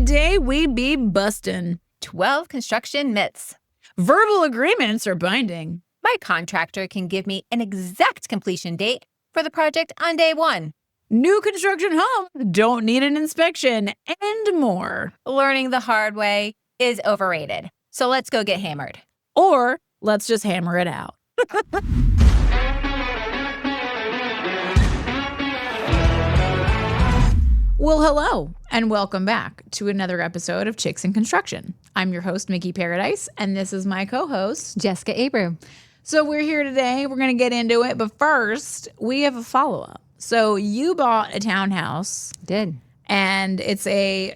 Today we be bustin'. 12 construction myths. Verbal agreements are binding. My contractor can give me an exact completion date for the project on day one. New construction homes don't need an inspection, and more. Learning the hard way is overrated. So let's go get hammered. Or let's just hammer it out. Well, hello, and welcome back to another episode of Chicks in Construction. I'm your host, Mikki Paradise, and this is my co-host, Jessica Abreu. So we're here today. We're going to get into it, but first, we have a follow-up. So you bought a townhouse. Did. And it's a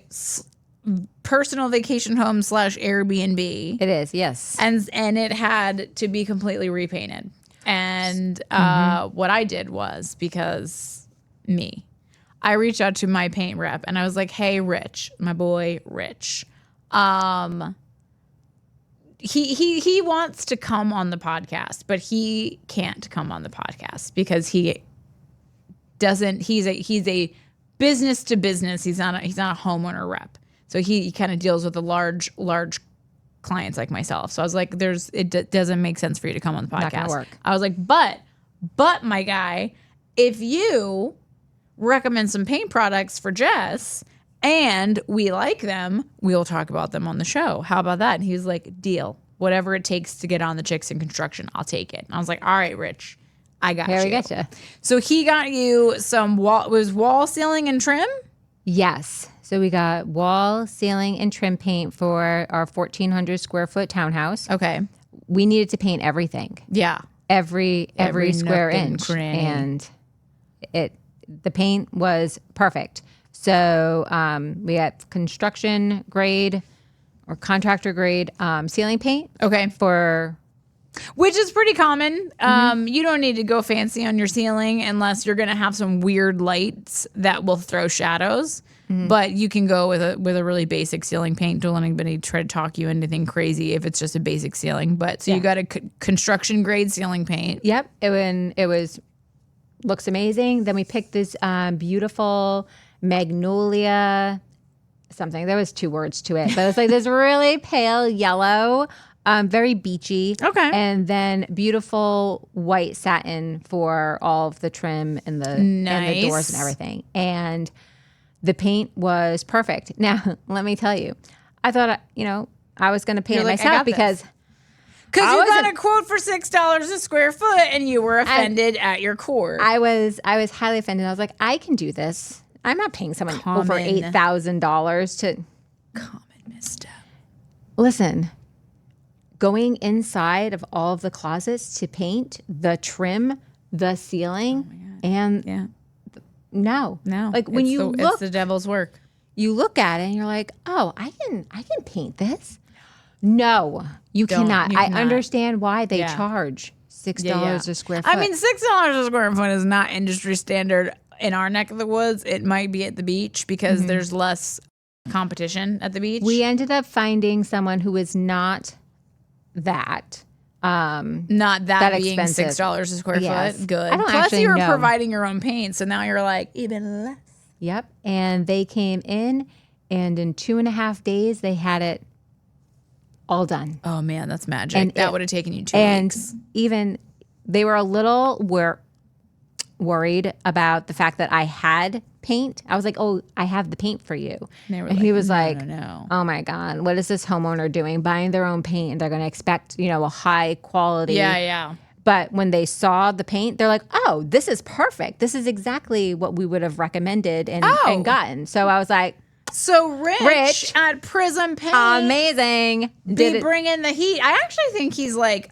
personal vacation home / Airbnb. It is, yes. And it had to be completely repainted. And what I did was, because I reached out to my paint rep and I was like, hey, Rich, my boy, Rich. He wants to come on the podcast, but he can't come on the podcast because he's a business to business. He's not a homeowner rep. So he kind of deals with the large clients like myself. So I was like, it doesn't make sense for you to come on the podcast. Not gonna work. I was like, but my guy, if you recommend some paint products for Jess and we like them, we'll talk about them on the show. How about that? And he was like, deal. Whatever it takes to get on the Chicks in Construction, I'll take it. And I was like, all right, Rich, I got you. Here we get you. So he got you some wall ceiling and trim? Yes. So we got wall, ceiling, and trim paint for our 1,400 square foot townhouse. Okay. We needed to paint everything. Yeah. Every square nook and inch. cranny. And the paint was perfect. So we got construction grade or contractor grade ceiling paint. Okay. Which is pretty common. You don't need to go fancy on your ceiling unless you're going to have some weird lights that will throw shadows. But you can go with a really basic ceiling paint. Don't let anybody try to talk you into anything crazy if it's just a basic ceiling. But so you got a construction grade ceiling paint. Yep. It looks amazing. Then we picked this beautiful magnolia something. There was 2 words to it, but it's like this really pale yellow, very beachy. Okay. And then beautiful white satin for all of the trim and the doors and everything. And the paint was perfect. Now, let me tell you, I thought, I was going to paint it myself because you got a quote for $6 a square foot and you were offended at your core. I was highly offended. I was like, I can do this. I'm not paying someone over $8,000 to common misstep. Listen, going inside of all of the closets to paint the trim, the ceiling, and no. Like when it's the devil's work. You look at it and you're like, oh, I can paint this. No, you cannot. I understand why they charge $6 a square foot. I mean, $6 a square foot is not industry standard in our neck of the woods. It might be at the beach because there's less competition at the beach. We ended up finding someone who is not that. Not that being expensive. $6 a square foot. Good. I don't Plus, actually you were know. providing your own paint, so now you're like even less. Yep. And they came in, and in 2.5 days, they had it all done. Oh man, that's magic. And that would have taken you 2 weeks. And even they were a little worried about the fact that I had paint. I was like, oh, I have the paint for you. And he was no. Oh my God, what is this homeowner doing? Buying their own paint and they're going to expect, a high quality. Yeah. But when they saw the paint, they're like, oh, this is perfect. This is exactly what we would have recommended and gotten. So I was like, so Rich at Prism Paint. Amazing. Be bringing the heat. I actually think he's like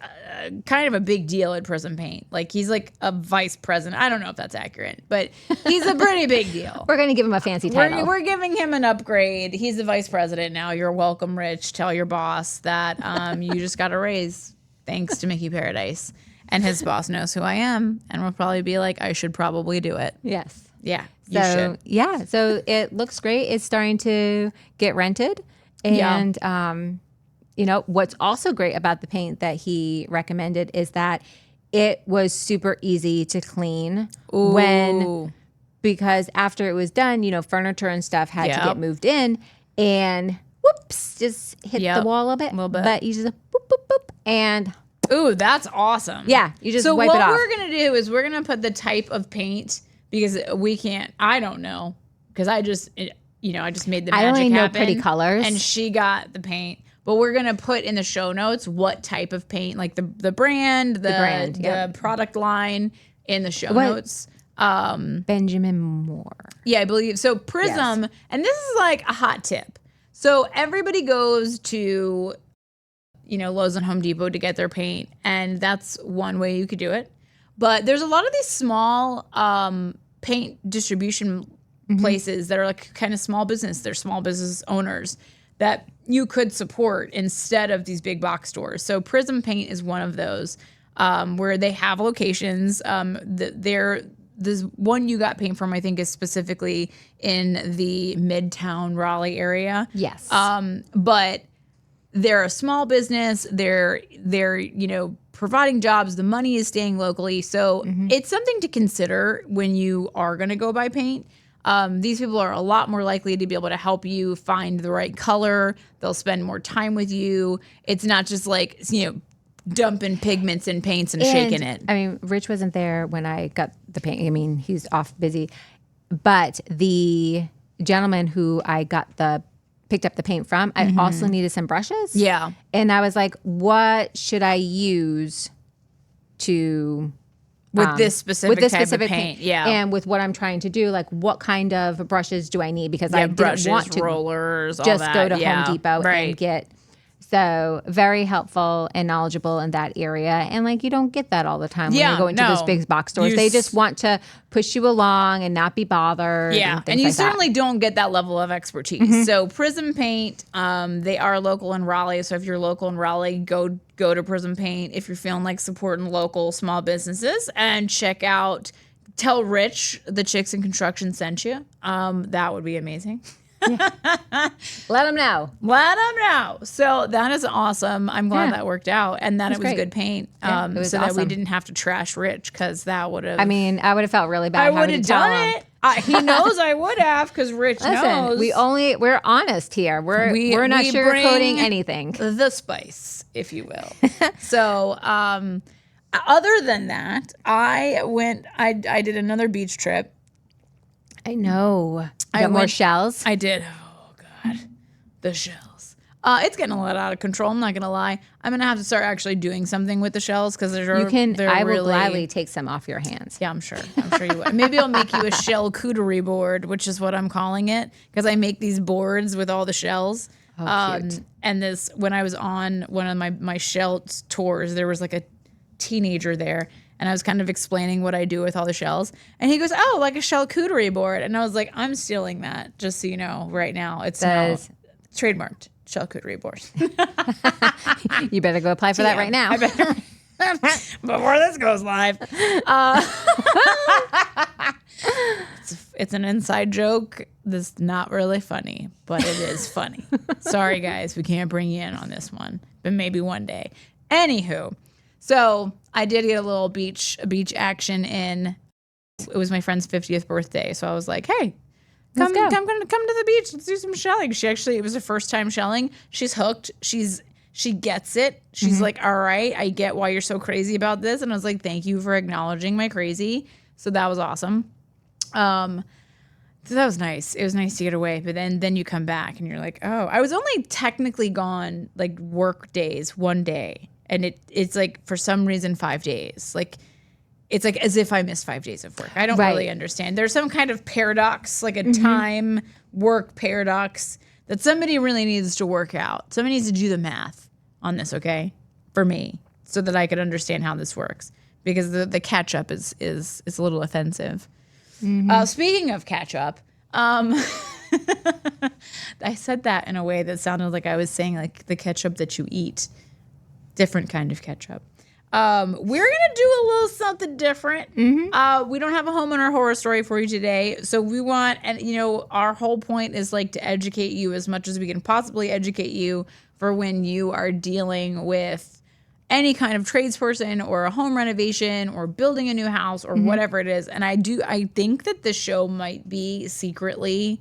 kind of a big deal at Prism Paint. Like he's like a vice president. I don't know if that's accurate, but he's a pretty big deal. We're going to give him a fancy title. We're giving him an upgrade. He's the vice president now. You're welcome, Rich. Tell your boss that you just got a raise thanks to Mikki Paradise. And his boss knows who I am and will probably be like, I should probably do it. Yes. Yeah, you should. Yeah, so it looks great. It's starting to get rented. And, what's also great about the paint that he recommended is that it was super easy to clean because after it was done, furniture and stuff had to get moved in. and whoops, just hit the wall a little bit. But you just boop, boop, boop, and ooh, that's awesome. Yeah, you just wipe it off. So what we're going to do is we're going to put the type of paint, because we can't, I don't know, because I just made the magic happen. I only know pretty colors. And she got the paint. But we're going to put in the show notes what type of paint, like the brand, the product line in the show notes. Benjamin Moore. Yeah, I believe. So Prism, and this is like a hot tip. So everybody goes to, Lowe's and Home Depot to get their paint, and that's one way you could do it. But there's a lot of these small paint distribution places that are like kind of small business. They're small business owners that you could support instead of these big box stores. So Prism Paint is one of those where they have locations. This one you got paint from, I think, is specifically in the Midtown Raleigh area. Yes. But they're a small business. They're providing jobs. The money is staying locally. So it's something to consider when you are going to go buy paint. These people are a lot more likely to be able to help you find the right color. They'll spend more time with you. It's not just like, dumping pigments and paints and shaking it. I mean, Rich wasn't there when I got the paint. I mean, he's off busy. But the gentleman who I picked up the paint from, I also needed some brushes. Yeah. And I was like, what should I use to... With this specific type of paint, yeah. And with what I'm trying to do, like what kind of brushes do I need? Because I didn't want to rollers, just all that. go to Home Depot and get... So very helpful and knowledgeable in that area. And like you don't get that all the time when you go into those big box stores. They just want to push you along and not be bothered. Yeah, and you certainly don't get that level of expertise. So Prism Paint, they are local in Raleigh. So if you're local in Raleigh, go to Prism Paint if you're feeling like supporting local small businesses, and tell Rich the Chicks in Construction sent you. That would be amazing. Yeah. Let them know. So that is awesome. I'm glad that worked out, and that it was great. good paint. It was so awesome. that we didn't have to trash Rich, because that would have. I mean, I would have felt really bad. I would have done it. He knows I would have, because Rich knows. We're honest here. We're not sugarcoating anything. The spice, if you will. So, other than that, I did another beach trip. I know. I got more shells. I did. Oh God, the shells. It's getting a lot out of control. I'm not gonna lie. I'm gonna have to start actually doing something with the shells, because I will gladly take some off your hands. Yeah, I'm sure you would. Maybe I'll make you a shell cooterie board, which is what I'm calling it, because I make these boards with all the shells. Oh, cute. And when I was on one of my shell tours, there was like a teenager there. And I was kind of explaining what I do with all the shells. And he goes, oh, like a shell cooterie board. And I was like, I'm stealing that, just so you know, right now. It's trademarked, shell cooterie board. You better go apply for that right now. I better, before this goes live. It's an inside joke that's not really funny, but it is funny. Sorry, guys, we can't bring you in on this one. But maybe one day. Anywho. So I did get a little beach action in. It was my friend's 50th birthday, so I was like, "Hey, come to the beach. Let's do some shelling." It was her first time shelling. She's hooked. She gets it. She's like, "All right, I get why you're so crazy about this." And I was like, "Thank you for acknowledging my crazy." So that was awesome. So that was nice. It was nice to get away, but then you come back and you're like, "Oh, I was only technically gone like work days, one day." And it's like, for some reason, 5 days. Like, it's like as if I missed 5 days of work. I don't really understand. There's some kind of paradox, like a time work paradox, that somebody really needs to work out. Somebody needs to do the math on this, okay? For me, so that I could understand how this works. Because the catch up is a little offensive. Speaking of catch up, I said that in a way that sounded like I was saying like the ketchup that you eat. Different kind of ketchup. We're going to do a little something different. We don't have a homeowner horror story for you today. So we want, and our whole point is like to educate you as much as we can possibly educate you for when you are dealing with any kind of tradesperson or a home renovation or building a new house or whatever it is. And I think that the show might be secretly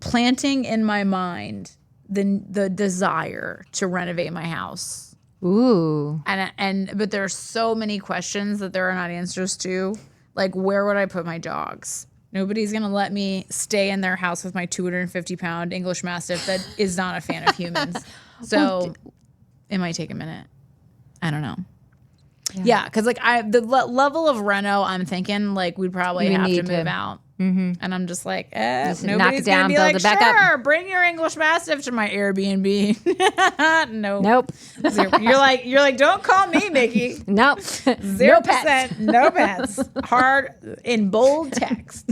planting in my mind the desire to renovate my house. Ooh. But there are so many questions that there are not answers to. Like, where would I put my dogs? Nobody's going to let me stay in their house with my 250-pound English Mastiff that is not a fan of humans. So it might take a minute. I don't know. Yeah, because like the level of reno, I'm thinking like we'd probably have to move out. Mm-hmm. And I'm just like, just nobody's going to be like, sure, bring your English Mastiff to my Airbnb. Nope. You're like, don't call me, Mikki. Nope. 0%, no pets. Hard in bold text.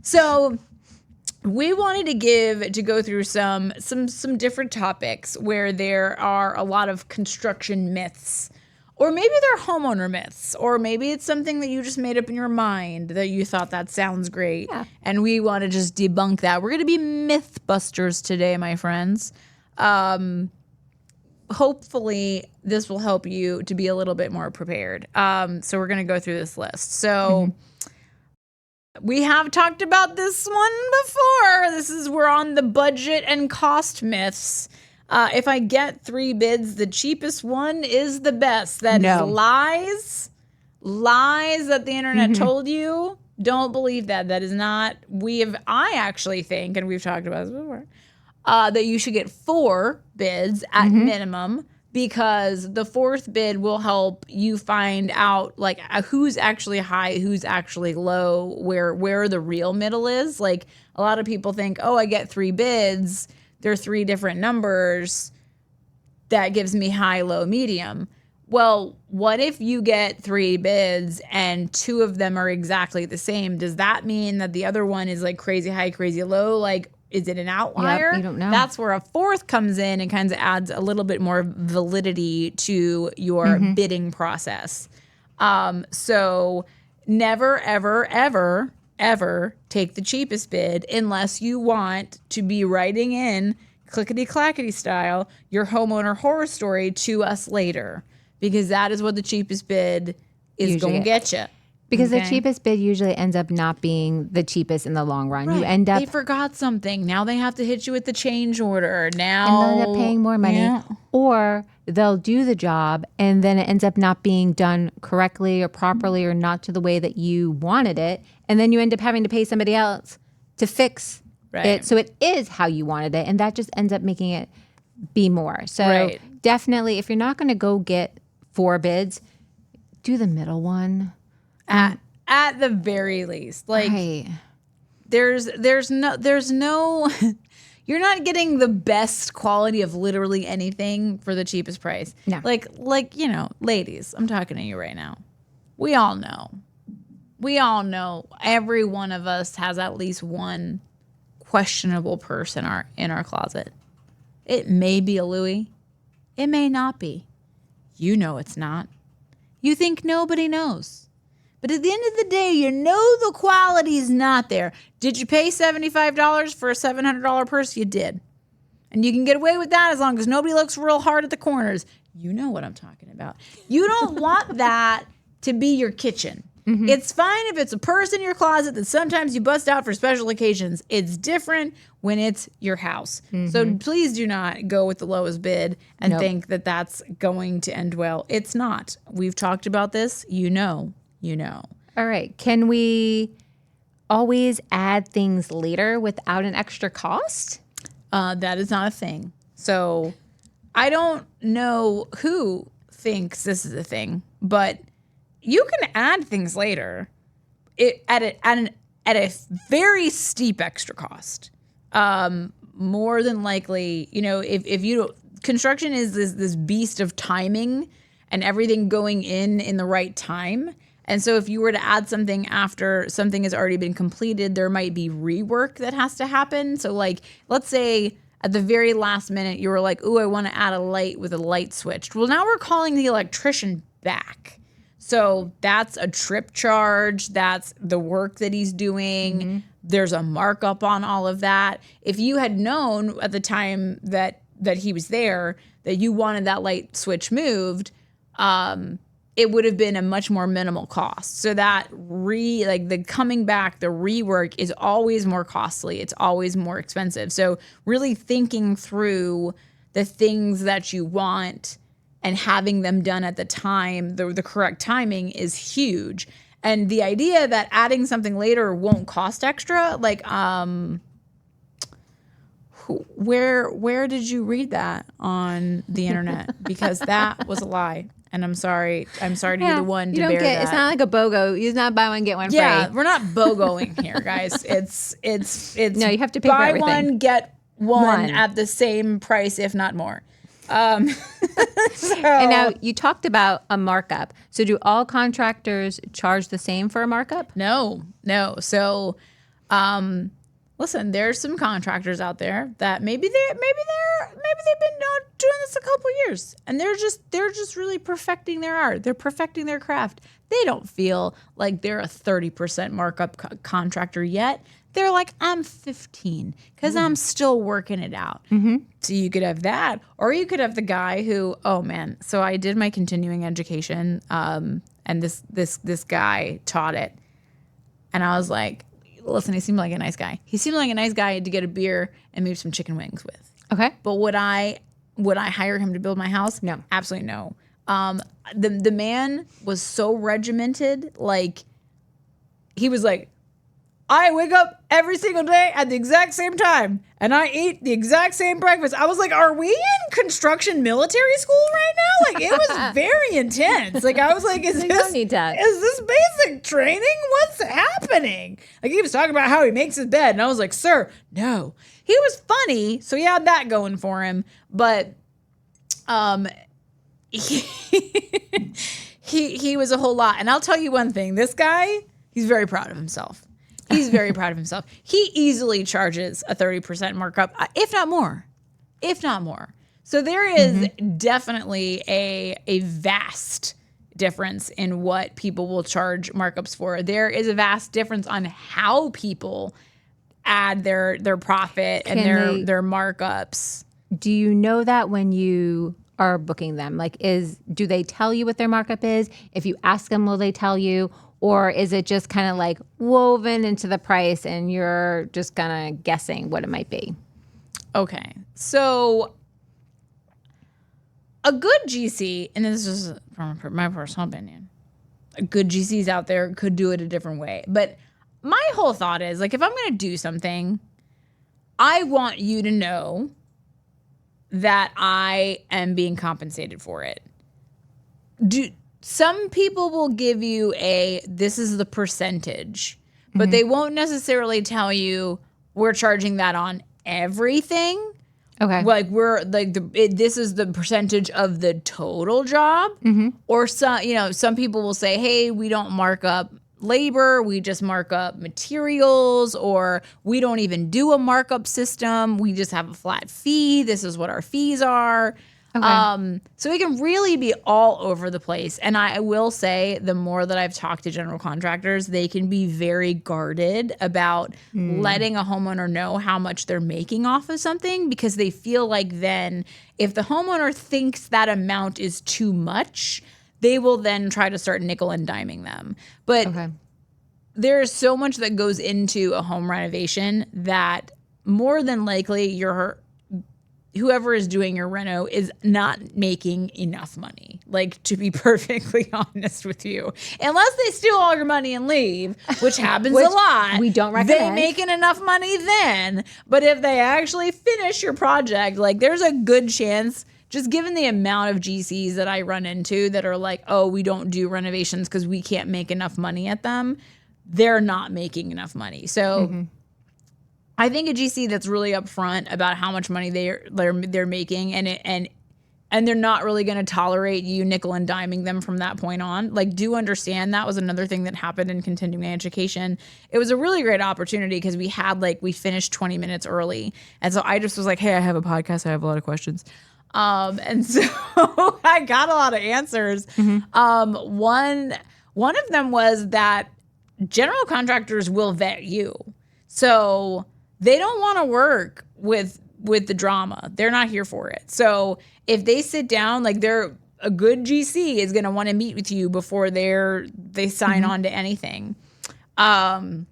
So we wanted to go through some different topics where there are a lot of construction myths. Or maybe they're homeowner myths, or maybe it's something that you just made up in your mind that you thought that sounds great. Yeah. And we want to just debunk that. We're going to be myth busters today, my friends. Hopefully this will help you to be a little bit more prepared. So we're going to go through this list. So we have talked about this one before. We're on the budget and cost myths. If I get 3 bids, the cheapest one is the best. That is lies that the internet told you. Don't believe that. That is not. I actually think, and we've talked about this before, that you should get 4 bids at minimum, because the 4th bid will help you find out like who's actually high, who's actually low, where the real middle is. Like, a lot of people think, oh, I get 3 bids. There are 3 different numbers. That gives me high, low, medium. Well, what if you get 3 bids and 2 of them are exactly the same? Does that mean that the other one is like crazy high, crazy low? Like, is it an outlier? Yep, you don't know. That's where a 4th comes in and kind of adds a little bit more validity to your bidding process. So never, ever, ever, ever take the cheapest bid unless you want to be writing in clickety-clackety style your homeowner horror story to us later, because that is what the cheapest bid is going to get you. Because the cheapest bid usually ends up not being the cheapest in the long run. Right. You end up... They forgot something. Now they have to hit you with the change order. Now... And they'll end up paying more money. Yeah. Or they'll do the job and then it ends up not being done correctly or properly or not to the way that you wanted it. And then you end up having to pay somebody else to fix it. So it is how you wanted it. And that just ends up making it be more. So definitely, if you're not going to go get 4 bids, do the middle one. At the very least, like there's no you're not getting the best quality of literally anything for the cheapest price. No. Like ladies, I'm talking to you right now. We all know every one of us has at least one questionable purse in our closet. It may be a Louis, it may not be. You know it's not. You think nobody knows. But at the end of the day, you know the quality is not there. Did you pay $75 for a $700 purse? You did. And you can get away with that as long as nobody looks real hard at the corners. You know what I'm talking about. You don't want that to be your kitchen. It's fine if it's a purse in your closet that sometimes you bust out for special occasions. It's different when it's your house. So please do not go with the lowest bid and think that that's going to end well. It's not. We've talked about this. You know. All right. Can we always add things later without an extra cost? That is not a thing. So I don't know who thinks this is a thing, but you can add things later at a very steep extra cost. More than likely, if you don't, construction is this beast of timing and everything going in the right time. And so if you were to add something after something has already been completed, there might be rework that has to happen. So like, let's say at the very last minute, you were like, ooh, I want to add a light with a light switch. Well, now we're calling the electrician back. So that's a trip charge. That's the work that he's doing. There's a markup on all of that. If you had known at the time that he was there that you wanted that light switch moved, it would have been a much more minimal cost. So that the coming back, the rework is always more costly. It's always more expensive. So really thinking through the things that you want and having them done at the time, the correct timing is huge. And the idea that adding something later won't cost extra, like, where did you read that on the internet? Because that was a lie. And I'm sorry. I'm sorry to be the one to bear that. It's not like a BOGO. You not buy one, get one free. Yeah, we're not BOGOing here, guys. It's no, you have to pay for everything. Buy one, get one at the same price, if not more. And now you talked about a markup. So do all contractors charge the same for a markup? No. So, listen, there's some contractors out there that maybe they've been doing this a couple years, and they're just really perfecting their art. They're perfecting their craft. They don't feel like they're a 30% markup contractor yet. They're like, I'm 15 because I'm still working it out. Mm-hmm. So you could have that, or you could have the guy who, oh man. So I did my continuing education, and this guy taught it, and I was like, listen, he seemed like a nice guy. He seemed like a nice guy to get a beer and maybe some chicken wings with. Okay, but would I hire him to build my house? No, absolutely no. The man was so regimented, like he was like, I wake up every single day at the exact same time, and I eat the exact same breakfast. I was like, are we in construction military school right now? Like, it was very intense. Like, I was like, is this basic training? What's happening? Like, he was talking about how he makes his bed, and I was like, sir, no. He was funny, so he had that going for him, but he was a whole lot. And I'll tell you one thing, this guy, he's very proud of himself. He's very proud of himself. He easily charges a 30% markup, if not more. So there is definitely a vast difference in what people will charge markups for. There is a vast difference on how people add their profit and their markups. Do you know that when you are booking them? Like, do they tell you what their markup is? If you ask them, will they tell you? Or is it just kind of like woven into the price and you're just kind of guessing what it might be? Okay. So a good GC, and this is from my personal opinion, good GCs out there could do it a different way. But my whole thought is, like, if I'm going to do something, I want you to know that I am being compensated for it. Some people will give you this is the percentage, but they won't necessarily tell you we're charging that on everything. Okay. Like this is the percentage of the total job. Mm-hmm. Or some people will say, hey, we don't mark up labor, we just mark up materials, or we don't even do a markup system. We just have a flat fee. This is what our fees are. Okay. So it can really be all over the place. And I will say, the more that I've talked to general contractors, they can be very guarded about letting a homeowner know how much they're making off of something, because they feel like then if the homeowner thinks that amount is too much, they will then try to start nickel and diming them. But there's so much that goes into a home renovation that more than likely whoever is doing your reno is not making enough money, like, to be perfectly honest with you. Unless they steal all your money and leave, which happens a lot. We don't recommend. They making enough money then. But if they actually finish your project, like, there's a good chance, just given the amount of GCs that I run into that are like, oh, we don't do renovations because we can't make enough money at them, they're not making enough money. So I think a GC that's really upfront about how much money they're making, and they're not really going to tolerate you nickel and diming them from that point on. Like, do understand that was another thing that happened in continuing education. It was a really great opportunity because we finished 20 minutes early, and so I just was like, hey, I have a podcast, I have a lot of questions, and so I got a lot of answers. One of them was that general contractors will vet you, so they don't want to work with the drama. They're not here for it. So if they sit down, like, a good GC is going to want to meet with you before they sign on to anything. And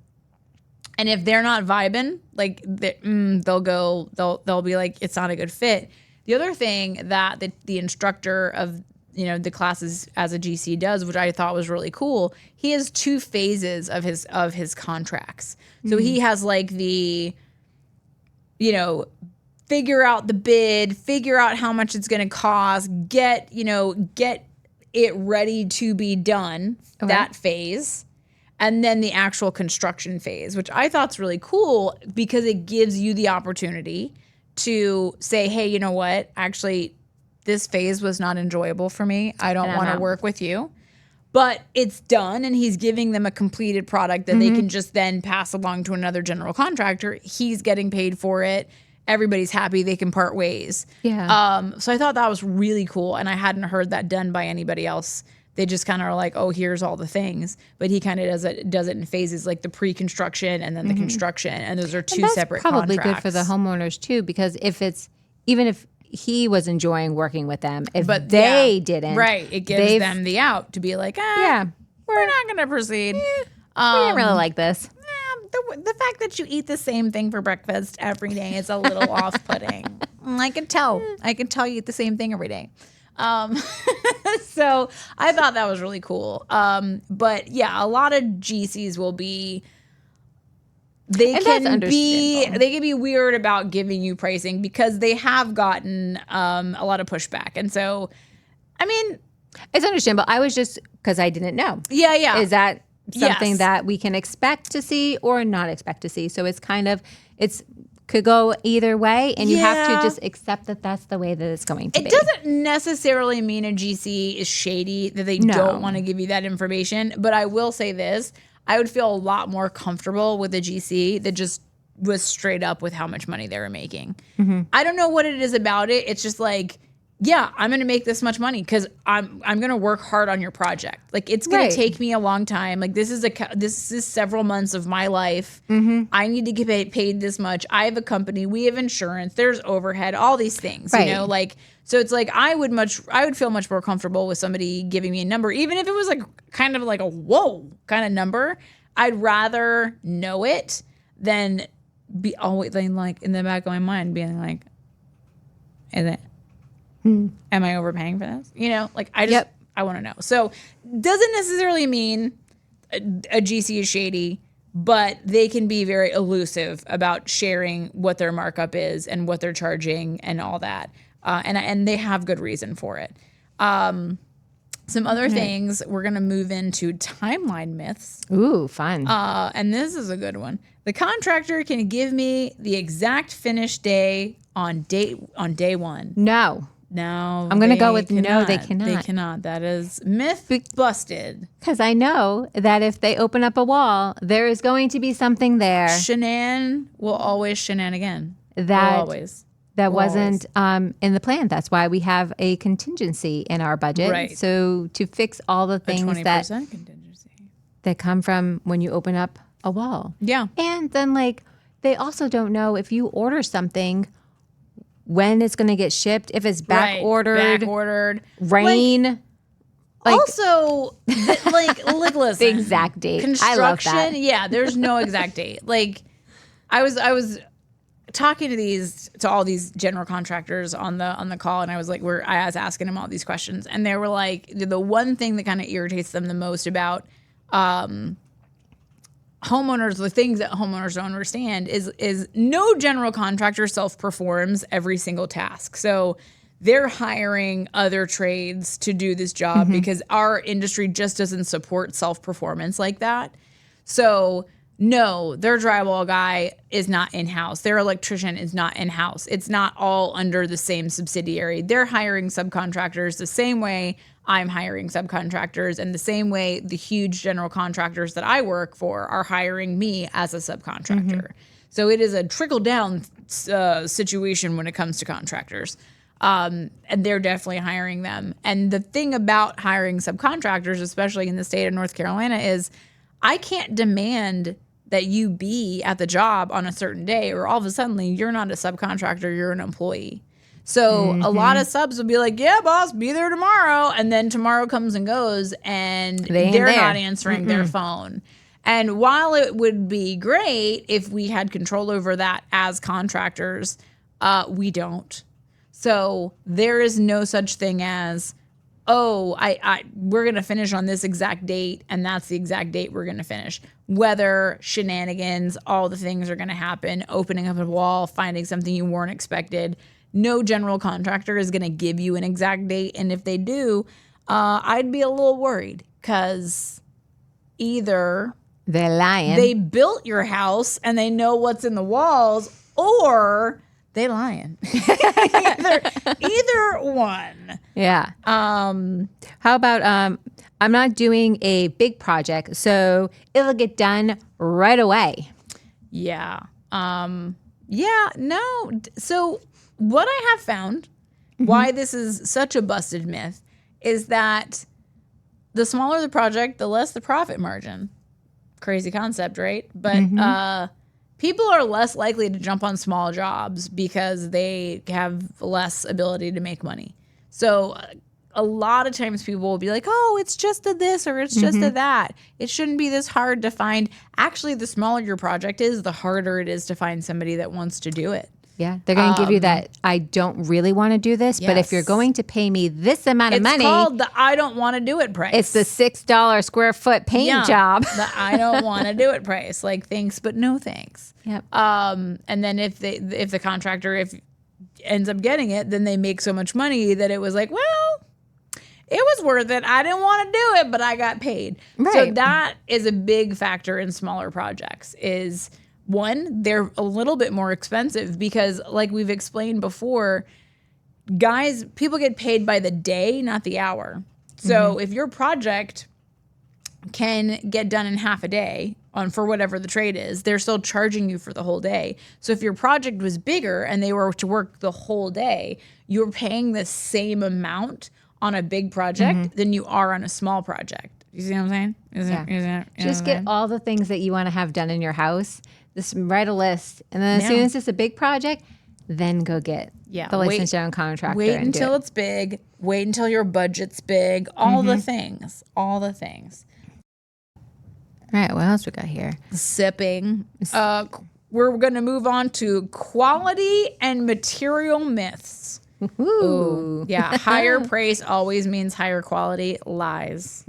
if they're not vibing, like they'll be like, it's not a good fit. The other thing that the instructor of the classes as a GC does, which I thought was really cool, he has 2 phases of his contracts. So he has like the, figure out the bid, figure out how much it's going to cost, get it ready to be done, that phase. And then the actual construction phase, which I thought is really cool because it gives you the opportunity to say, hey, you know what? Actually, this phase was not enjoyable for me. I don't want to work with you. But it's done, and he's giving them a completed product that they can just then pass along to another general contractor. He's getting paid for it. Everybody's happy. They can part ways. Yeah. So I thought that was really cool, and I hadn't heard that done by anybody else. They just kind of are like, oh, here's all the things. But he kind of does it in phases, like the pre-construction and then the construction. And those are 2 separate probably contracts. Good for the homeowners too, because even if he was enjoying working with them, if they didn't, right, it gives them the out to be like, we're not going to proceed. We didn't really like this. The fact that you eat the same thing for breakfast every day is a little off-putting. I can tell. I can tell you eat the same thing every day. So I thought that was really cool. But yeah, a lot of GCs will be, they can be weird about giving you pricing because they have gotten a lot of pushback. And so, I mean, it's understandable. I was just, because I didn't know. Yeah. Is that something that we can expect to see or not expect to see? So it's could go either way, and you have to just accept that that's the way that it's going to be. It doesn't necessarily mean a GC is shady, that they don't want to give you that information. But I will say this, I would feel a lot more comfortable with a GC that just was straight up with how much money they were making. I don't know what it is about it. It's just like, yeah, I'm going to make this much money because I'm going to work hard on your project. Like, it's going to take me a long time. Like, this is several months of my life. I need to get paid this much. I have a company. We have insurance. There's overhead. All these things. Like, so it's like I would feel much more comfortable with somebody giving me a number, even if it was like kind of like a whoa kind of number. I'd rather know it than be always like in the back of my mind being like, is it? Am I overpaying for this? Like I want to know. So doesn't necessarily mean a GC is shady, but they can be very elusive about sharing what their markup is and what they're charging and all that. And they have good reason for it. Some other things, we're going to move into timeline myths. Ooh, fun. And this is a good one. The contractor can give me the exact finish day on day 1. No, I'm going to go with no, they cannot. They cannot. That is myth busted. Because I know that if they open up a wall, there is going to be something there. Shenan will always shenan again. That wasn't in the plan. That's why we have a contingency in our budget. Right. So to fix all the things 20% contingency that come from when you open up a wall. Yeah. And then they also don't know if you order something, when it's going to get shipped, if it's back ordered, rain. Also, listen, the exact date. Construction, I love that. Yeah, there's no exact date. Like, I was talking to all these general contractors on the call, and I was asking them all these questions, and they were like, the one thing that kind of irritates them the most about homeowners, the things that homeowners don't understand is no general contractor self-performs every single task. So they're hiring other trades to do this job because our industry just doesn't support self-performance like that. So no, their drywall guy is not in-house. Their electrician is not in-house. It's not all under the same subsidiary. They're hiring subcontractors the same way I'm hiring subcontractors, and the same way the huge general contractors that I work for are hiring me as a subcontractor. So it is a trickle-down situation when it comes to contractors. And they're definitely hiring them. And the thing about hiring subcontractors, especially in the state of North Carolina, is I can't demand that you be at the job on a certain day, or all of a sudden you're not a subcontractor, you're an employee. So a lot of subs will be like, yeah, boss, be there tomorrow. And then tomorrow comes and goes and they're not answering their phone. And while it would be great if we had control over that as contractors, we don't. So there is no such thing as, we're going to finish on this exact date, and that's the exact date we're going to finish. Weather, shenanigans, all the things are going to happen, opening up a wall, finding something you weren't expected. No general contractor is going to give you an exact date. And if they do, I'd be a little worried because either they're lying, they built your house and they know what's in the walls, or they lying. either one. Yeah. How about I'm not doing a big project, so it'll get done right away. Yeah. No. So what I have found, why this is such a busted myth, is that the smaller the project, the less the profit margin. Crazy concept, right? But people are less likely to jump on small jobs because they have less ability to make money. So a lot of times people will be like, oh, it's just a this or it's just a that. It shouldn't be this hard to find. Actually, the smaller your project is, the harder it is to find somebody that wants to do it. Yeah, they're going to give you that, I don't really want to do this, but if you're going to pay me this amount of money. It's called the I don't want to do it price. It's the $6 square foot paint job. The I don't want to do it price. Like, thanks, but no thanks. Yep. And then if the contractor ends up getting it, then they make so much money that it was like, well, it was worth it. I didn't want to do it, but I got paid. Right. So that is a big factor in smaller projects is, one, they're a little bit more expensive because, like we've explained before, people get paid by the day, not the hour. So if your project can get done in half a day for whatever the trade is, they're still charging you for the whole day. So if your project was bigger and they were to work the whole day, you're paying the same amount on a big project than you are on a small project. You see what I'm saying? Just get all the things that you want to have done in your house. Just write a list. And then as soon as it's a big project, then go get the licensed general contractor. Wait until it's big. Wait until your budget's big. All the things. All the things. All right, what else we got here? Sipping. We're going to move on to quality and material myths. Ooh. Yeah, higher price always means higher quality. Lies.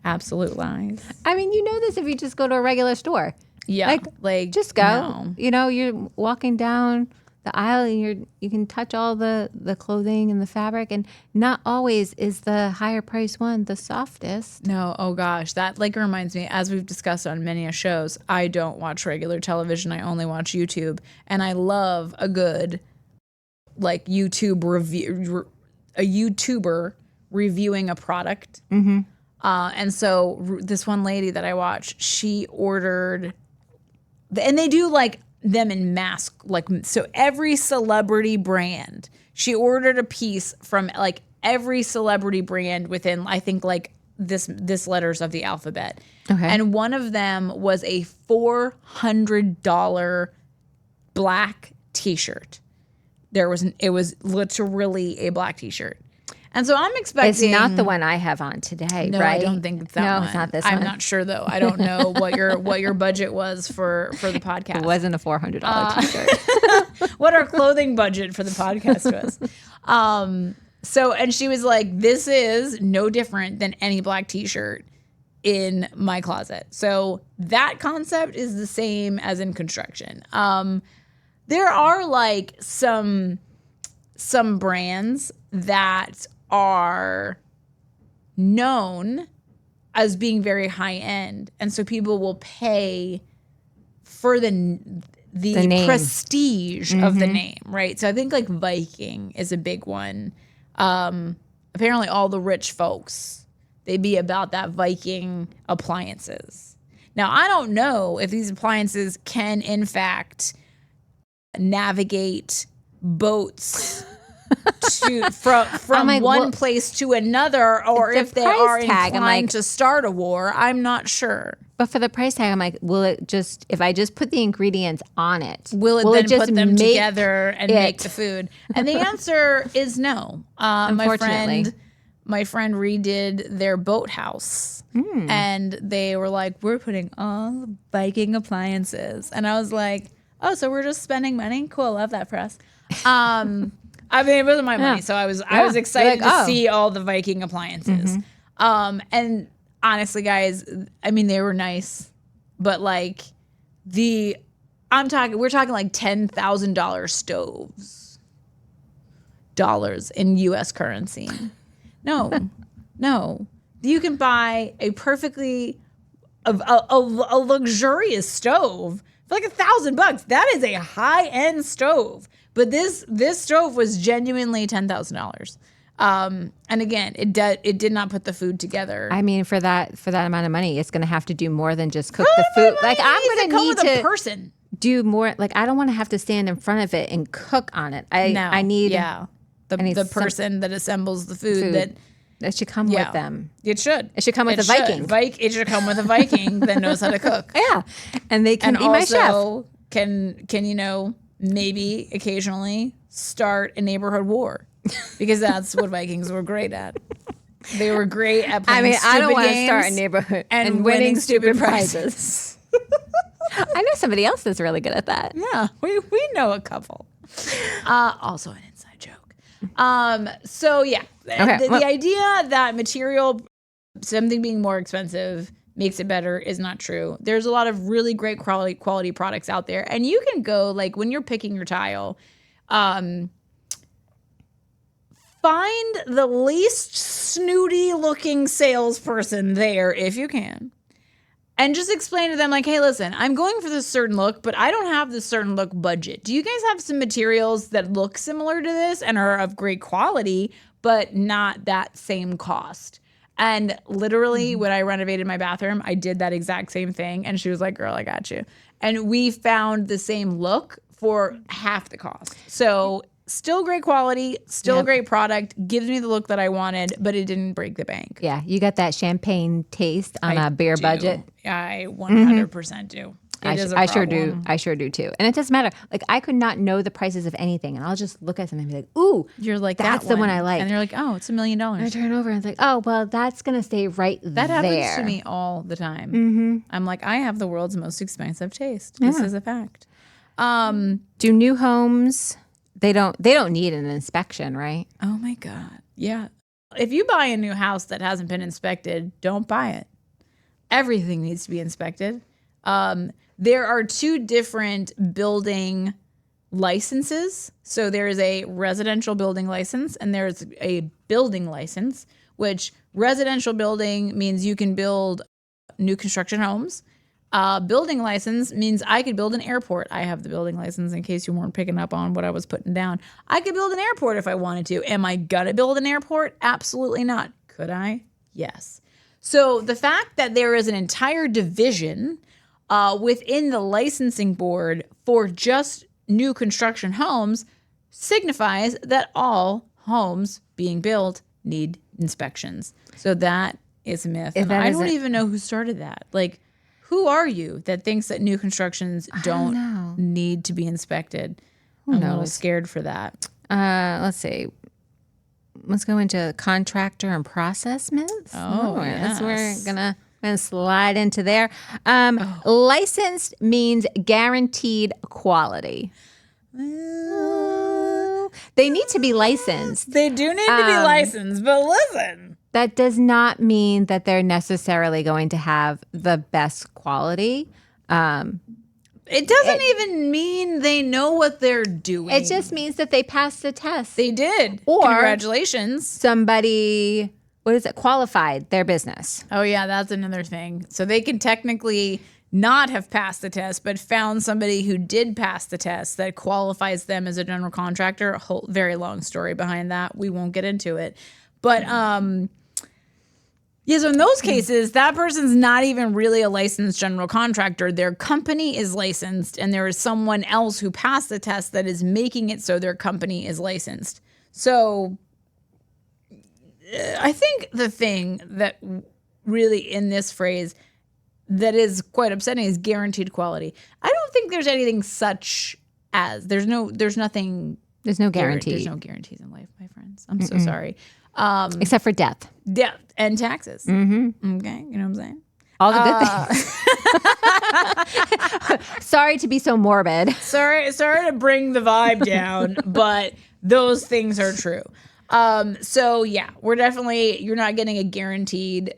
Absolute lies. I mean, you know this if you just go to a regular store. Yeah, like just go. No. You know, you're walking down the aisle and you can touch all the clothing and the fabric, and not always is the higher price one the softest. No, oh gosh, that reminds me, as we've discussed on many shows, I don't watch regular television. I only watch YouTube, and I love a good YouTube review, a YouTuber reviewing a product. And so this one lady that I watched, she ordered. And they do them in mass, so every celebrity brand, she ordered a piece from every celebrity brand within, I think this letters of the alphabet. Okay. And one of them was a $400 black t-shirt. It was literally a black t-shirt. And so I'm expecting... It's not the one I have on today, no, right? I don't think it's that one. No, it's not this one. I'm not sure, though. I don't know what your budget was for the podcast. It wasn't a $400 t-shirt. What our clothing budget for the podcast was. And she was like, this is no different than any black t-shirt in my closet. So that concept is the same as in construction. There are some brands that are known as being very high end, and so people will pay for the prestige of the name, right? So I think Viking is a big one. Apparently all the rich folks, they be about that Viking appliances. Now I don't know if these appliances can in fact navigate boats from one place to another, or if they are inclined to start a war. I'm not sure. But for the price tag, I'm like, will it just, if I just put the ingredients on it, will it then just put them make together and make the food? And the answer is no. Unfortunately. My friend redid their boathouse, and they were like, "We're putting all Viking appliances," and I was like, "Oh, so we're just spending money? Cool, love that for us." I mean, it wasn't my money, so I was excited to see all the Viking appliances. And honestly, guys, I mean, they were nice, but like we're talking like $10,000 stoves, dollars in U.S. currency. No. You can buy a perfectly a luxurious stove for like $1,000. That is a high end stove. But this stove was genuinely $10,000. And again, it did not put the food together. I mean, for that amount of money, it's going to have to do more than just cook the food. Like I'm going to need to person. Do more. Like I don't want to have to stand in front of it and cook on it. I need the person that assembles the food. That should come with them. It should. It should come with a Viking. It should come with a Viking that knows how to cook. Yeah, and they can be my chef. Can maybe occasionally start a neighborhood war, because that's what Vikings were great at. They were great at playing stupid games. I don't want to start a neiberhood and winning stupid prizes. I know somebody else that's really good at that. Yeah, we know a couple. Also an inside joke. So yeah, the idea that something being more expensive makes it better is not true. There's a lot of really great quality products out there, and you can go, like, when you're picking your tile, find the least snooty looking salesperson there if you can. And just explain to them, like, hey, listen, I'm going for this certain look, but I don't have this certain look budget. Do you guys have some materials that look similar to this and are of great quality, but not that same cost? And literally, when I renovated my bathroom, I did that exact same thing. And she was like, girl, I got you. And we found the same look for half the cost. So still great quality, still a great product, gives me the look that I wanted, but it didn't break the bank. Yeah, you got that champagne taste on a beer budget. I 100% do. I sure do. I sure do too. And it doesn't matter. Like, I could not know the prices of anything, and I'll just look at something and be like, ooh, you're like, that's the one I like. And they're like, oh, it's $1 million. And I turn over and it's like, oh, well, that's going to stay right there. That happens to me all the time. Mm-hmm. I'm like, I have the world's most expensive taste. Yeah. This is a fact. Do new homes, they don't need an inspection, right? Oh my God. Yeah. If you buy a new house that hasn't been inspected, don't buy it. Everything needs to be inspected. There are two different building licenses. So there is a residential building license and there's a building license, which residential building means you can build new construction homes. Building license means I could build an airport. I have the building license in case you weren't picking up on what I was putting down. I could build an airport if I wanted to. Am I gonna build an airport? Absolutely not. Could I? Yes. So the fact that there is an entire division within the licensing board for just new construction homes signifies that all homes being built need inspections. So that is a myth. And I don't even know who started that. Like, who are you that thinks that new constructions don't need to be inspected? I'm a little scared for that. Let's see. Let's go into contractor and process myths. Yes. We're gonna slide into there. Licensed means guaranteed quality. They need to be licensed. They do need to be licensed, but listen. That does not mean that they're necessarily going to have the best quality. It doesn't even mean they know what they're doing. It just means that they passed the test. They did. Or congratulations. Somebody, qualified their business. Oh, yeah, that's another thing. So they can technically not have passed the test, but found somebody who did pass the test that qualifies them as a general contractor. A whole very long story behind that. We won't get into it. But yeah, so in those cases, that person's not even really a licensed general contractor. Their company is licensed, and there is someone else who passed the test that is making it so their company is licensed. So I think the thing that really in this phrase that is quite upsetting is guaranteed quality. I don't think there's anything such as there's no guarantee. There's no guarantees in life, my friends. I'm so sorry. Except for death. Death and taxes. Mm-hmm. Okay, you know what I'm saying? All the good things. Sorry to be so morbid. Sorry to bring the vibe down, but those things are true. So yeah, you're not getting a guaranteed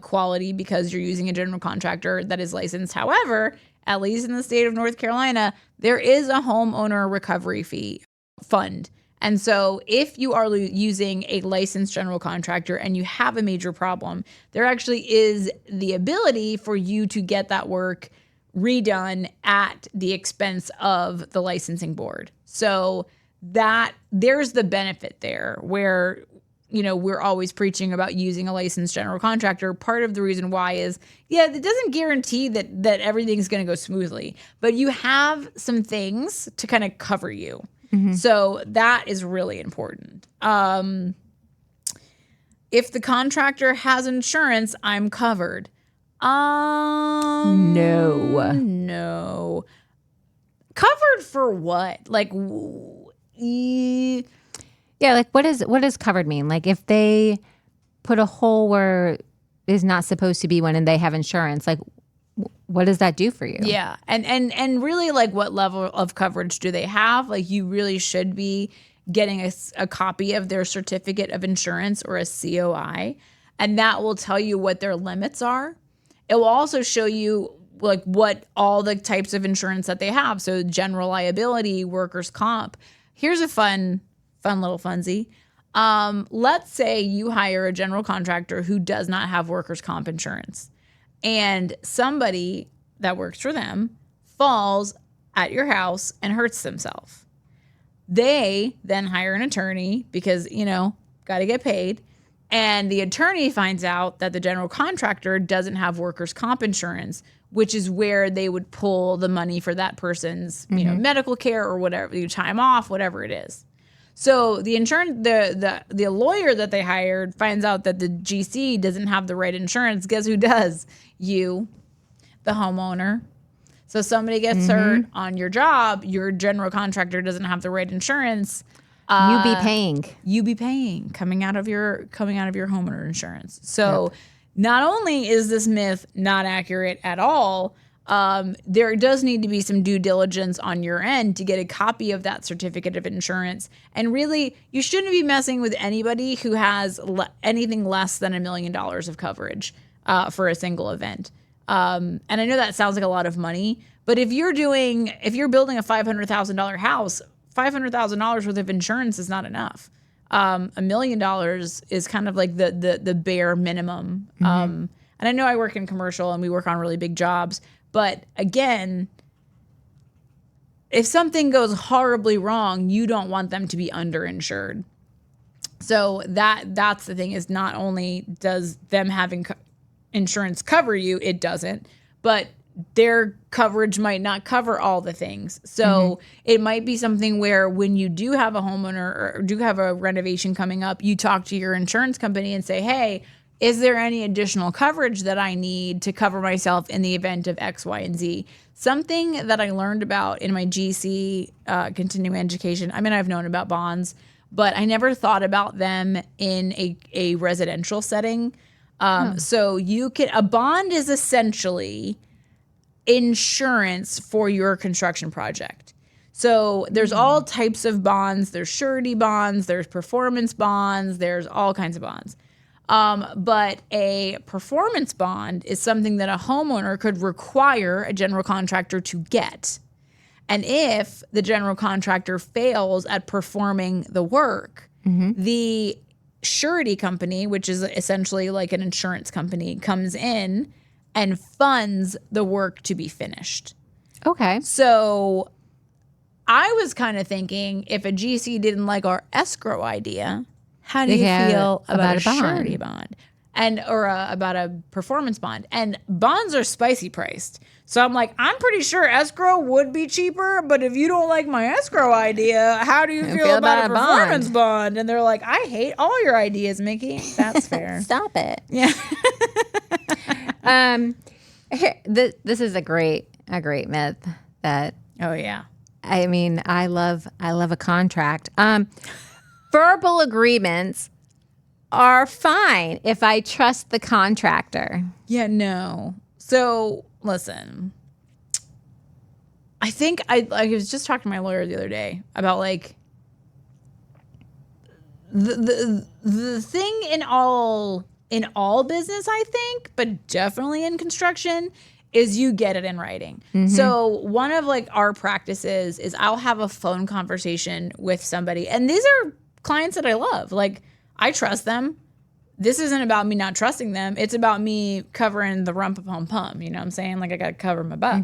quality because you're using a general contractor that is licensed. However, at least in the state of North Carolina, there is a homeowner recovery fee fund. And so if you are using a licensed general contractor and you have a major problem, there actually is the ability for you to get that work redone at the expense of the licensing board. So that there's the benefit there where, we're always preaching about using a licensed general contractor. Part of the reason why is, it doesn't guarantee that everything's going to go smoothly, but you have some things to kind of cover you. So that is really important. If the contractor has insurance, I'm covered. No. Covered for what? Like, like what does covered mean? Like if they put a hole where is not supposed to be one and they have insurance, like what does that do for you? Yeah. And really, like, what level of coverage do they have? Like, you really should be getting a copy of their certificate of insurance or a COI, and that will tell you what their limits are. It will also show you like what all the types of insurance that they have. So general liability, workers' comp. Here's a fun little funsy. Let's say you hire a general contractor who does not have workers' comp insurance, and somebody that works for them falls at your house and hurts themselves. They then hire an attorney because, got to get paid. And the attorney finds out that the general contractor doesn't have workers' comp insurance, which is where they would pull the money for that person's, medical care or whatever, time off, whatever it is. So the insurance, the lawyer that they hired finds out that the GC doesn't have the right insurance. Guess who does? You, the homeowner. So somebody gets hurt on your job, your general contractor doesn't have the right insurance. You be paying coming out of your homeowner insurance. So not only is this myth not accurate at all, there does need to be some due diligence on your end to get a copy of that certificate of insurance. And really, you shouldn't be messing with anybody who has anything less than $1 million of coverage for a single event. And I know that sounds like a lot of money, but if you're building a $500,000 house, $500,000 worth of insurance is not enough. $1 million is kind of like the bare minimum. And I know I work in commercial and we work on really big jobs, but again, if something goes horribly wrong, you don't want them to be underinsured. So that's the thing, is not only does them having insurance cover you, it doesn't, but their coverage might not cover all the things. So it might be something where when you do have a homeowner or do have a renovation coming up, you talk to your insurance company and say, hey, is there any additional coverage that I need to cover myself in the event of X, Y, and Z? Something that I learned about in my GC continuing education. I mean, I've known about bonds, but I never thought about them in a residential setting. So a bond is essentially insurance for your construction project. So there's all types of bonds. There's surety bonds, there's performance bonds, there's all kinds of bonds. But a performance bond is something that a homeowner could require a general contractor to get. And if the general contractor fails at performing the work, the surety company, which is essentially like an insurance company, comes in and funds the work to be finished. Okay. So I was kind of thinking, if a GC didn't like our escrow idea, how do you feel about a surety bond or about a performance bond? And bonds are spicy priced. So I'm like, I'm pretty sure escrow would be cheaper, but if you don't like my escrow idea, how do you feel about a performance bond? And they're like, I hate all your ideas, Mikki. That's fair. Stop it. Yeah. This is a great myth that. Oh yeah. I mean, I love a contract. Verbal agreements are fine if I trust the contractor. Yeah, no. So listen, I think I was just talking to my lawyer the other day about like the thing in all business, I think, but definitely in construction, is you get it in writing. So one of like our practices is I'll have a phone conversation with somebody, and these are clients that I love. Like, I trust them. This isn't about me not trusting them. It's about me covering the rumpa-pum-pum. You know what I'm saying? Like, I got to cover my butt.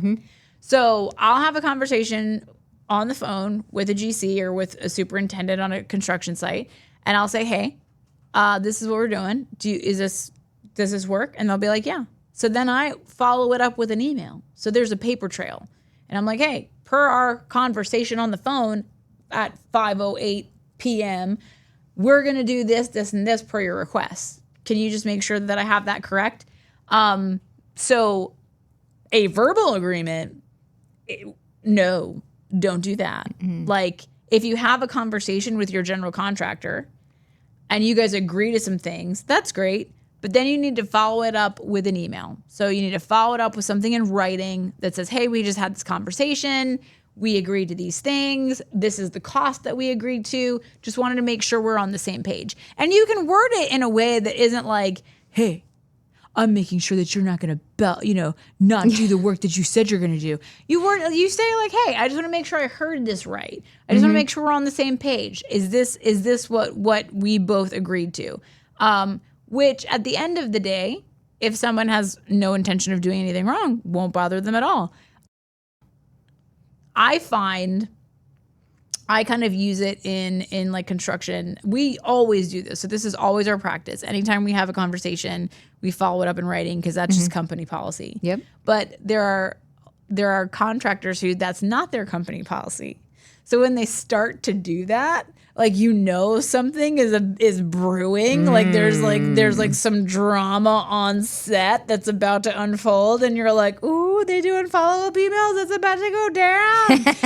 So I'll have a conversation on the phone with a GC or with a superintendent on a construction site, and I'll say, hey, this is what we're doing. Does this work? And they'll be like, yeah. So then I follow it up with an email. So there's a paper trail. And I'm like, hey, per our conversation on the phone at 5:08 p.m., we're going to do this, this, and this per your request. Can you just make sure that I have that correct? So a verbal agreement, no, don't do that. Like, if you have a conversation with your general contractor and you guys agree to some things, that's great. But then you need to follow it up with an email. So you need to follow it up with something in writing that says, hey, we just had this conversation. We agreed to these things. This is the cost that we agreed to. Just wanted to make sure we're on the same page. And you can word it in a way that isn't like, hey, I'm making sure that you're not going to, not do the work that you said you're going to do. You say like, hey, I just want to make sure I heard this right. I just want to make sure we're on the same page. Is this what we both agreed to? Which at the end of the day, if someone has no intention of doing anything wrong, won't bother them at all. I find I kind of use it in like construction. We always do this. So this is always our practice. Anytime we have a conversation, we follow it up in writing because that's just company policy. Yep. But there are contractors who that's not their company policy. So when they start to do that, like, something is brewing. Like there's some drama on set that's about to unfold, and you're like, ooh, they doing follow-up emails. It's about to go down.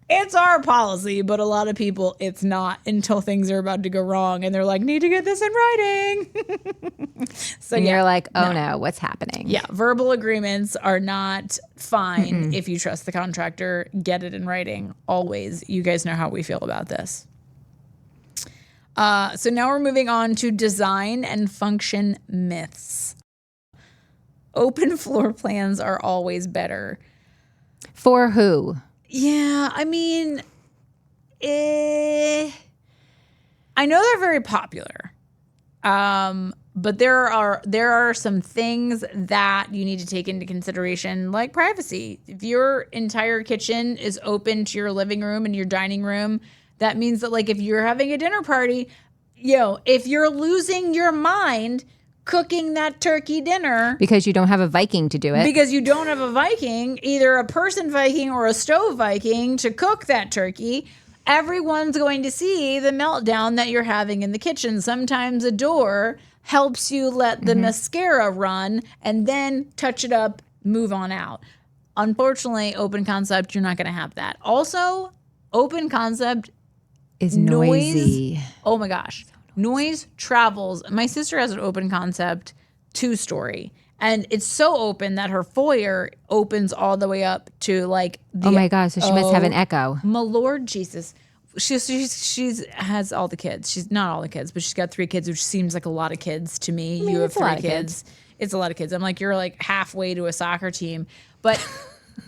It's our policy, but a lot of people, it's not until things are about to go wrong, and they're like, need to get this in writing. So and you're like, oh no, what's happening? Yeah, verbal agreements are not fine if you trust the contractor. Get it in writing, always. You guys know how we feel about this. So now we're moving on to design and function myths. Open floor plans are always better. For who? Yeah, I mean, I know they're very popular, but there are some things that you need to take into consideration, like privacy. If your entire kitchen is open to your living room and your dining room, that means that, like, if you're having a dinner party, if you're losing your mind cooking that turkey dinner because you don't have a Viking to do it. Because you don't have a Viking, either a person Viking or a stove Viking to cook that turkey, everyone's going to see the meltdown that you're having in the kitchen. Sometimes a door helps you let the mascara run and then touch it up, move on out. Unfortunately, open concept, you're not going to have that. Also, open concept is noisy. Oh my gosh. Noise travels. My sister has an open concept 2-story, and it's so open that her foyer opens all the way up to like the. Oh my gosh! So she must have an echo. My Lord Jesus, she's has all the kids. She's not all the kids, but she's got 3 kids, which seems like a lot of kids to me. You have 3 kids. It's a lot of kids. I'm like, you're like halfway to a soccer team, but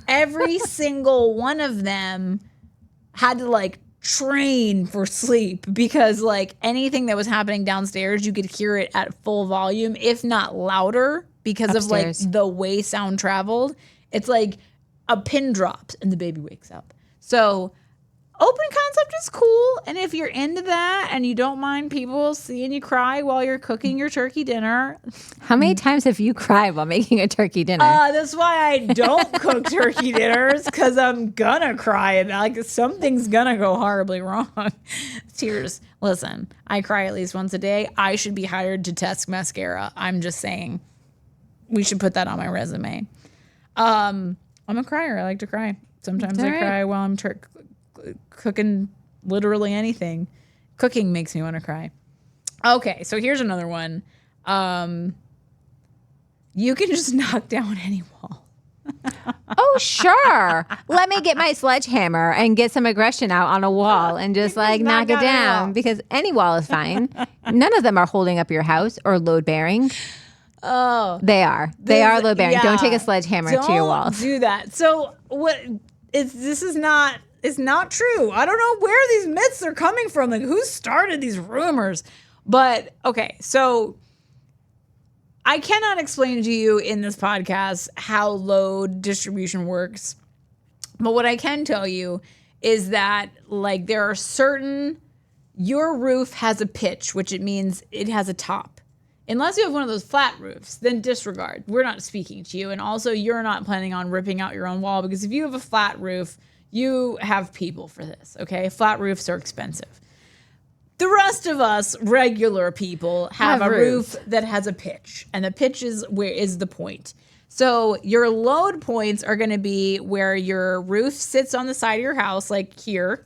every single one of them had to like train for sleep because like anything that was happening downstairs, you could hear it at full volume, if not louder, because upstairs. Of like the way sound traveled. It's like a pin drops and the baby wakes up. So open concept is cool. And if you're into that and you don't mind people seeing you cry while you're cooking your turkey dinner. How many times have you cried while making a turkey dinner? That's why I don't cook turkey dinners, because I'm gonna cry and like something's gonna go horribly wrong. Tears. Listen, I cry at least once a day. I should be hired to test mascara. I'm just saying. we should put that on my resume. I'm a crier. I like to cry. Sometimes I cry while I'm cooking literally anything. Cooking makes me want to cry. Okay, so here's another one. You can just knock down any wall. Oh, sure. Let me get my sledgehammer and get some aggression out on a wall and just like knock it down, because any wall is fine. None of them are holding up your house or load bearing. Oh, they are. They are load bearing. Yeah. Don't take a sledgehammer to your walls. Do that. So this is not. It's not true. I don't know where these myths are coming from. Like, who started these rumors? But okay, so I cannot explain to you in this podcast how load distribution works. But what I can tell you is that, like, there are certain, your roof has a pitch, which it means it has a top. Unless you have one of those flat roofs, then disregard. We're not speaking to you. And also, you're not planning on ripping out your own wall, because if you have a flat roof, you have people for this, okay? Flat roofs are expensive. The rest of us, regular people, have a roof that has a pitch. And the pitch is where is the point. So your load points are going to be where your roof sits on the side of your house, like here.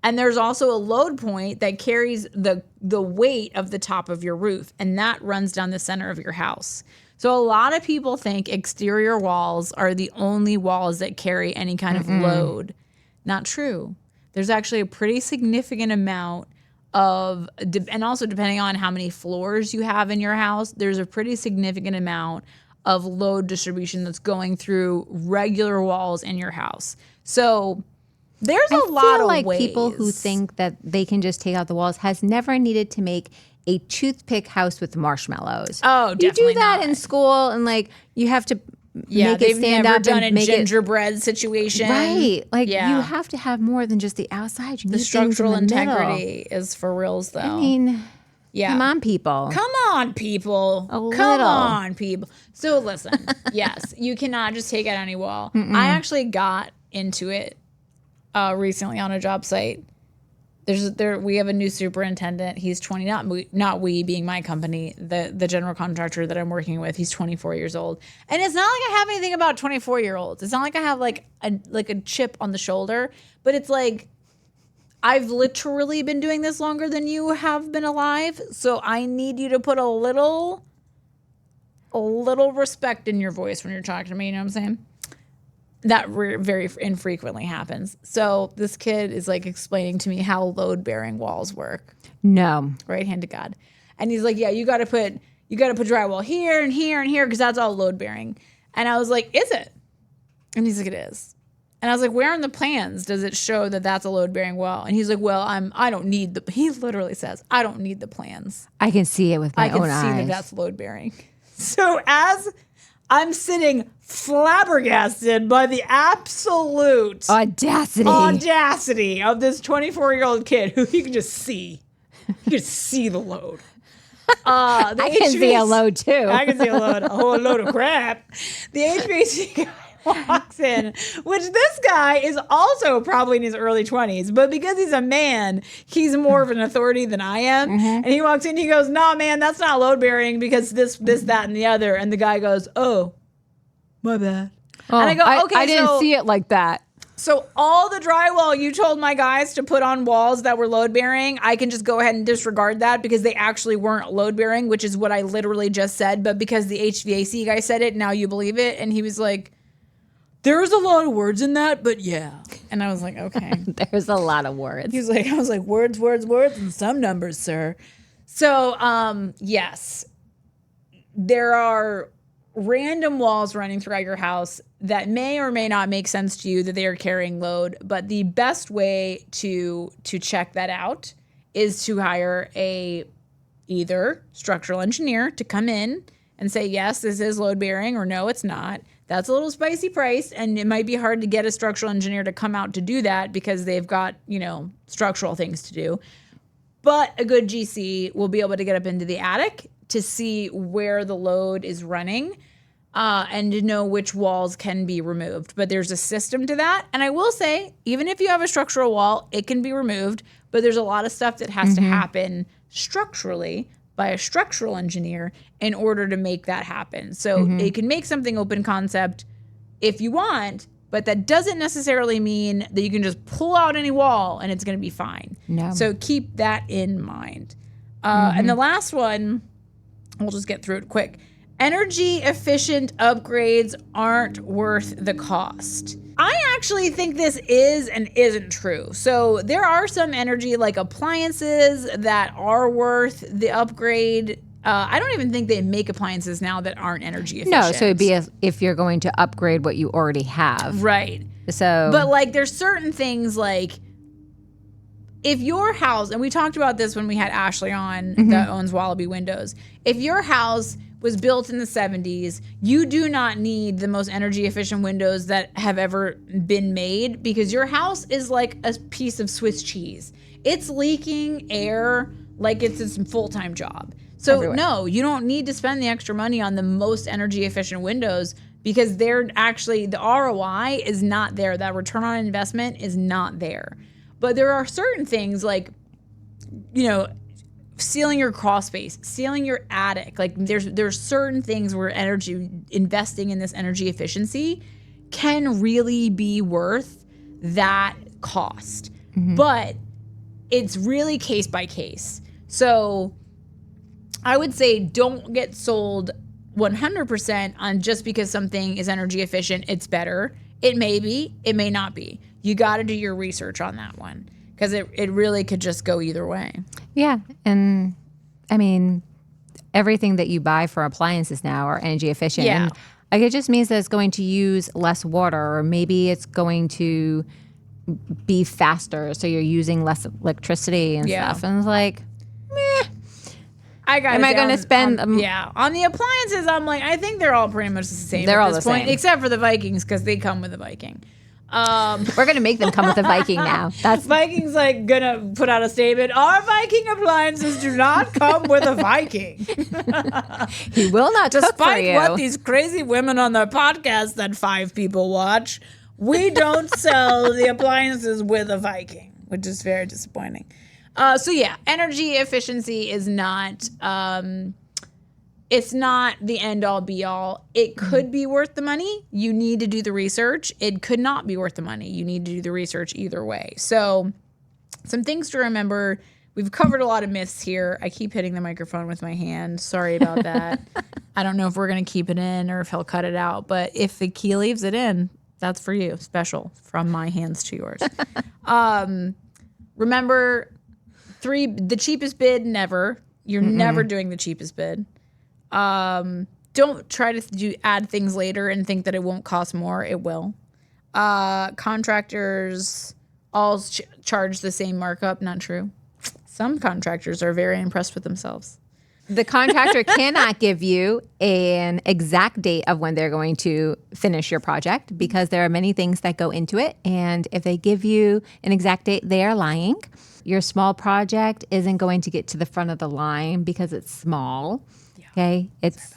And there's also a load point that carries the weight of the top of your roof. And that runs down the center of your house. So a lot of people think exterior walls are the only walls that carry any kind of load. Not true. There's actually a pretty significant amount of, and also depending on how many floors you have in your house, there's a pretty significant amount of load distribution that's going through regular walls in your house. So there's a lot of ways. People who think that they can just take out the walls has never needed to make a toothpick house with marshmallows. Oh, definitely you do that not. in school, and like you have to make they've it stand never up done and a make gingerbread situation. Right. Like you have to have more than just the outside. You the need structural things in the integrity is for reals, though. I mean, come on, people. Come on, people. A Come little. on, people. So listen, yes, you cannot just take out any wall. I actually got into it recently on a job site. We have a new superintendent. He's 20, not we being my company, the general contractor that I'm working with. He's 24 years old. And it's not like I have anything about 24-year-olds. It's not like I have like a chip on the shoulder, but it's like I've literally been doing this longer than you have been alive. So I need you to put a little respect in your voice when you're talking to me. You know what I'm saying? That very infrequently happens. So this kid is like explaining to me how load-bearing walls work. No. Right hand to God. And he's like, yeah, you got to put drywall here and here and here because that's all load-bearing. And I was like, is it? And he's like, it is. And I was like, where in the plans does it show that that's a load-bearing wall? And he's like, well, I don't need he literally says, I don't need the plans. I can see it with my own eyes. I can see that that's load-bearing. So as I'm sitting flabbergasted by the absolute audacity of this 24-year-old kid who you can just see. You can see the load. I can see a load too. I can see a whole load of crap. The HVAC guy walks in, which this guy is also probably in his early 20s, but because he's a man, he's more of an authority than I am. And he walks in, he goes, "Nah, man, that's not load bearing because this, that, and the other." And the guy goes, "Oh, my bad." Oh, and I go, "Okay, I didn't see it like that." So all the drywall you told my guys to put on walls that were load bearing, I can just go ahead and disregard that because they actually weren't load bearing, which is what I literally just said. But because the HVAC guy said it, now you believe it. And he was like, "There's a lot of words in that, but yeah." And I was like, okay. There's a lot of words. He was like, I was like, words, and some numbers, sir. So, yes, there are random walls running throughout your house that may or may not make sense to you that they are carrying load. But the best way to check that out is to hire either structural engineer to come in and say, yes, this is load bearing, or no, it's not. That's a little spicy price, and it might be hard to get a structural engineer to come out to do that because they've got, structural things to do. But a good GC will be able to get up into the attic to see where the load is running and to know which walls can be removed. But there's a system to that. And I will say, even if you have a structural wall, it can be removed. But there's a lot of stuff that has to happen structurally by a structural engineer in order to make that happen. So it can make something open concept if you want, but that doesn't necessarily mean that you can just pull out any wall and it's going to be fine. No. So keep that in mind. And the last one, we'll just get through it quick. Energy efficient upgrades aren't worth the cost. I actually think this is and isn't true. So there are some energy like appliances that are worth the upgrade. I don't even think they make appliances now that aren't energy efficient. No, so it'd be if you're going to upgrade what you already have. Right. So, but like there's certain things like if your house, and we talked about this when we had Ashley on that owns Wallaby Windows. If your house was built in the 70s, you do not need the most energy efficient windows that have ever been made because your house is like a piece of Swiss cheese. It's leaking air like it's its full-time job. So Everywhere. no, you don't need to spend the extra money on the most energy efficient windows because they're actually, the ROI is not there. That return on investment is not there. But there are certain things like, sealing your crawl space, sealing your attic. Like there's certain things where investing in this energy efficiency can really be worth that cost. But it's really case by case. So I would say don't get sold 100% on just because something is energy efficient, it's better. It may be, it may not be. You got to do your research on that one because it really could just go either way. yeah. And I mean, everything that you buy for appliances now are energy efficient. Yeah. And, like, it just means that it's going to use less water, or maybe it's going to be faster. So you're using less electricity and stuff. And it's like, Am I going to spend? on the appliances, I'm like, I think they're all pretty much the same. They're at all this the point, same. except for the Vikings because they come with a Viking. We're going to make them come with a Viking now. That's Viking's like gonna put out a statement. Our Viking appliances do not come with a Viking. he will not cook for Despite you. what these crazy women on their podcast that 5 people watch, we don't sell the appliances with a Viking, which is very disappointing. So yeah, energy efficiency is not, it's not the end all be all. It could be worth the money. You need to do the research. It could not be worth the money. You need to do the research either way. So some things to remember. We've covered a lot of myths here. I keep hitting the microphone with my hand. Sorry about that. I don't know if we're going to keep it in or if he'll cut it out. But if the key leaves it in, that's for you. Special from my hands to yours. Remember, the cheapest bid, never. You're never doing the cheapest bid. Don't try to add things later and think that it won't cost more. It will. Contractors all charge the same markup. Not true. Some contractors are very impressed with themselves. The contractor cannot give you an exact date of when they're going to finish your project because there are many things that go into it. And if they give you an exact date, they are lying. Your small project isn't going to get to the front of the line because it's small. Yeah. Okay. It's,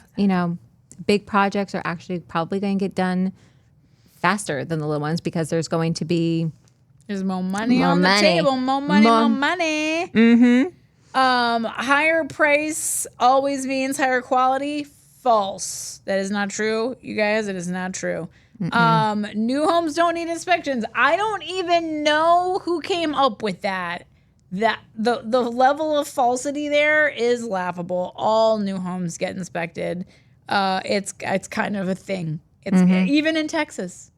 big projects are actually probably going to get done faster than the little ones because there's going to be there's more money on the table. More money. Mm-hmm. Higher price always means higher quality. False. That is not true, you guys. It is not true. New homes don't need inspections. I don't even know who came up with that. That the level of falsity there is laughable. All new homes get inspected. It's kind of a thing. It's even in Texas.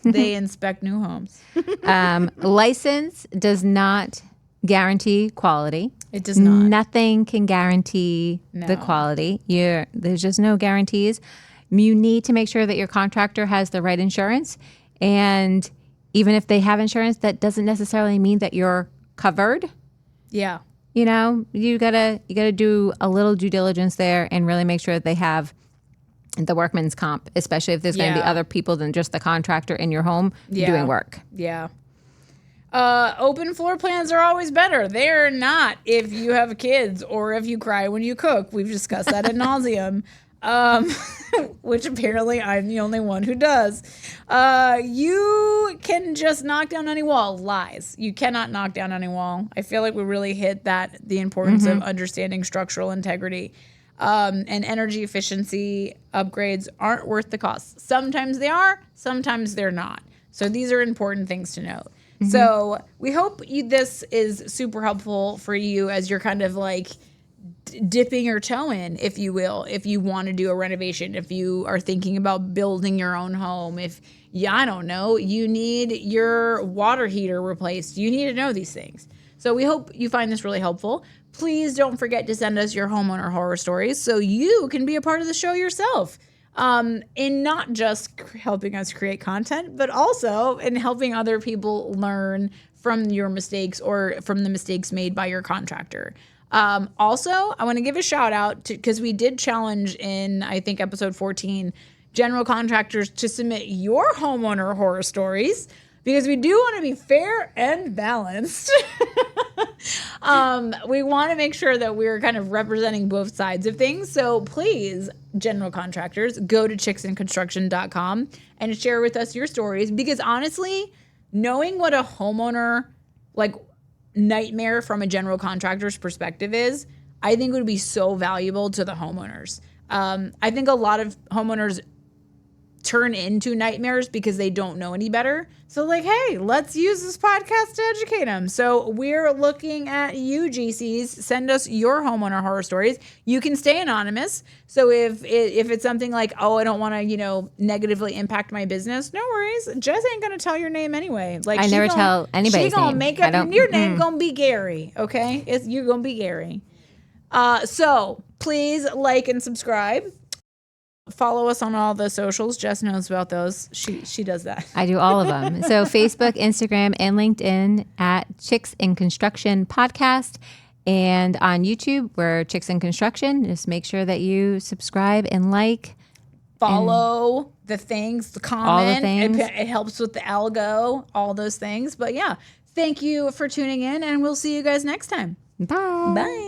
They inspect new homes. License does not guarantee quality. It does not. Nothing can guarantee the quality. There's just no guarantees. You need to make sure that your contractor has the right insurance. And even if they have insurance, that doesn't necessarily mean that you're covered. Yeah. You gotta do a little due diligence there and really make sure that they have the workman's comp, especially if there's going to be other people than just the contractor in your home doing work. Yeah. Open floor plans are always better. They're not if you have kids or if you cry when you cook. We've discussed that ad nauseum. which apparently I'm the only one who does. You can just knock down any wall. Lies. You cannot knock down any wall. I feel like we really hit the importance of understanding structural integrity. And energy efficiency upgrades aren't worth the cost. Sometimes they are, sometimes they're not. So these are important things to note. So we hope this is super helpful for you as you're kind of like dipping your toe in, if you will, if you want to do a renovation, if you are thinking about building your own home, if, I don't know, you need your water heater replaced. You need to know these things. So we hope you find this really helpful. Please don't forget to send us your homeowner horror stories so you can be a part of the show yourself. In not just helping us create content, but also in helping other people learn from your mistakes or from the mistakes made by your contractor. Also, I want to give a shout out to, because we did challenge in, I think, episode 14, general contractors to submit your homeowner horror stories, because we do want to be fair and balanced. We want to make sure that we're kind of representing both sides of things. So please, general contractors, go to chicksandconstruction.com and share with us your stories, because honestly, knowing what a homeowner nightmare from a general contractor's perspective is, I think would be so valuable to the homeowners. I think a lot of homeowners turn into nightmares because they don't know any better. So hey, let's use this podcast to educate them. So we're looking at you, GCs. Send us your homeowner horror stories. You can stay anonymous. So if it's something like, oh, I don't want to, negatively impact my business, no worries. Jess ain't going to tell your name anyway. I never tell anybody's name. She's going to make up your name going to be Gary, okay? You're going to be Gary. So please like and subscribe. Follow us on all the socials. Jess knows about those. She does that. I do all of them. So Facebook, Instagram, and LinkedIn at Chicks in Construction Podcast. And on YouTube, we're Chicks in Construction. Just make sure that you subscribe and like. Follow the things, the comment. All the things. It helps with the algo, all those things. But yeah, thank you for tuning in, and we'll see you guys next time. Bye. Bye.